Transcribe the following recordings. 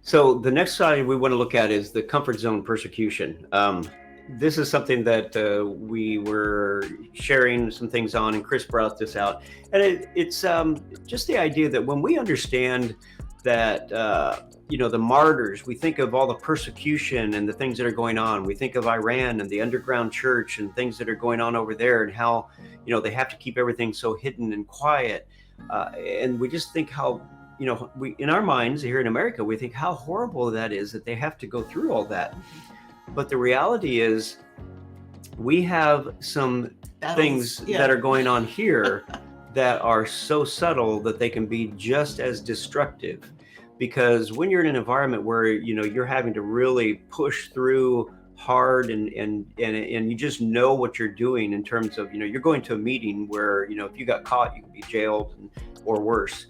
So the next side we want to look at is the comfort zone persecution. This is something that we were sharing some things on, and Chris brought this out. And it's just the idea that when we understand that, the martyrs, we think of all the persecution and the things that are going on. We think of Iran and the underground church and things that are going on over there, and how, they have to keep everything so hidden and quiet. And we just think how, we in our minds here in America, we think how horrible that is that they have to go through all that. But the reality is we have some things that are going on here that are so subtle that they can be just as destructive. Because when you're in an environment where, you're having to really push through hard and you just know what you're doing in terms of, you're going to a meeting where, if you got caught, you could be jailed or worse.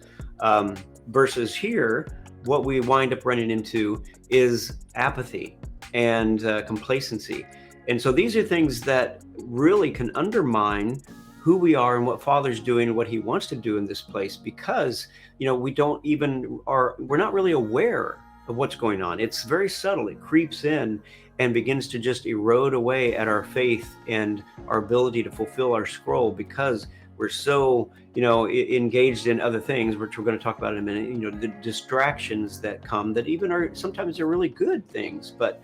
Versus here, what we wind up running into is apathy and complacency. And so these are things that really can undermine who we are and what Father's doing and what he wants to do in this place, because, we're not really aware of what's going on. It's very subtle. It creeps in and begins to just erode away at our faith and our ability to fulfill our scroll, because we're so, engaged in other things, which we're going to talk about in a minute, the distractions that come that even are sometimes they're really good things, but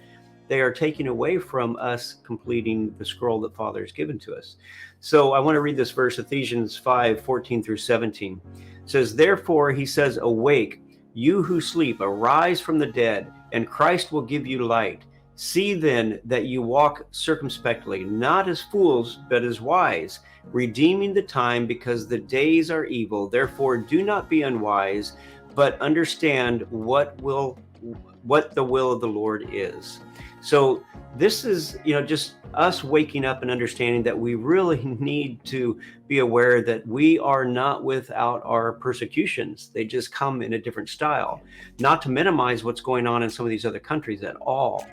they are taking away from us completing the scroll that Father has given to us. So I want to read this verse, Ephesians 5:14-17. It says, "Therefore, he says, awake, you who sleep, arise from the dead, and Christ will give you light. See then that you walk circumspectly, not as fools, but as wise, redeeming the time, because the days are evil. Therefore, do not be unwise, but understand what the will of the Lord is." So this is, just us waking up and understanding that we really need to be aware that we are not without our persecutions. They just come in a different style. Not to minimize what's going on in some of these other countries at all,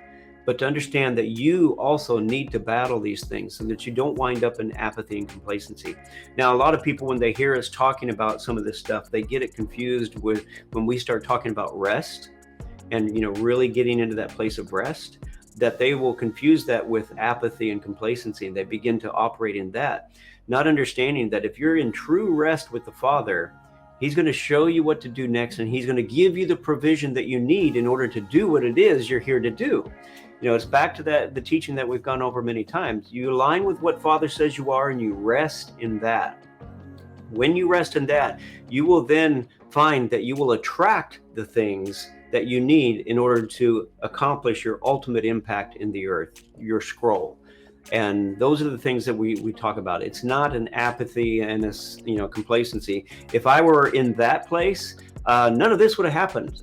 but to understand that you also need to battle these things so that you don't wind up in apathy and complacency. Now, a lot of people, when they hear us talking about some of this stuff, they get it confused with when we start talking about rest and, really getting into that place of rest, that they will confuse that with apathy and complacency, and they begin to operate in that, not understanding that if you're in true rest with the Father, he's going to show you what to do next, and he's going to give you the provision that you need in order to do what it is you're here to do. It's back to the teaching that we've gone over many times. You align with what Father says you are, and you rest in that. When you rest in that, you will then find that you will attract the things that you need in order to accomplish your ultimate impact in the earth, your scroll. And those are the things that we talk about. It's not an apathy and a complacency. If I were in that place, none of this would have happened.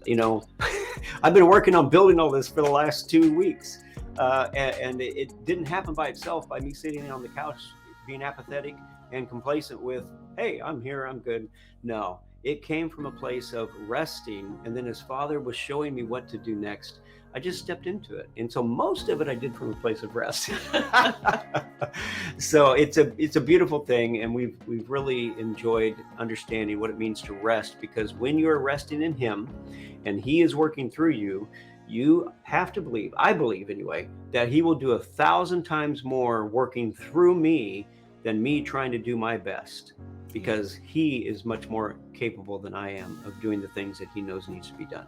I've been working on building all this for the last 2 weeks, and it didn't happen by itself, by me sitting on the couch being apathetic and complacent with, hey, I'm here, I'm good. No, it came from a place of resting, and then as Father was showing me what to do next, I just stepped into it. And so most of it I did from a place of rest. So it's a beautiful thing, and we've really enjoyed understanding what it means to rest, because when you're resting in him and he is working through you, you have to believe, I believe anyway, that he will do 1,000 times more working through me than me trying to do my best, because he is much more capable than I am of doing the things that he knows needs to be done.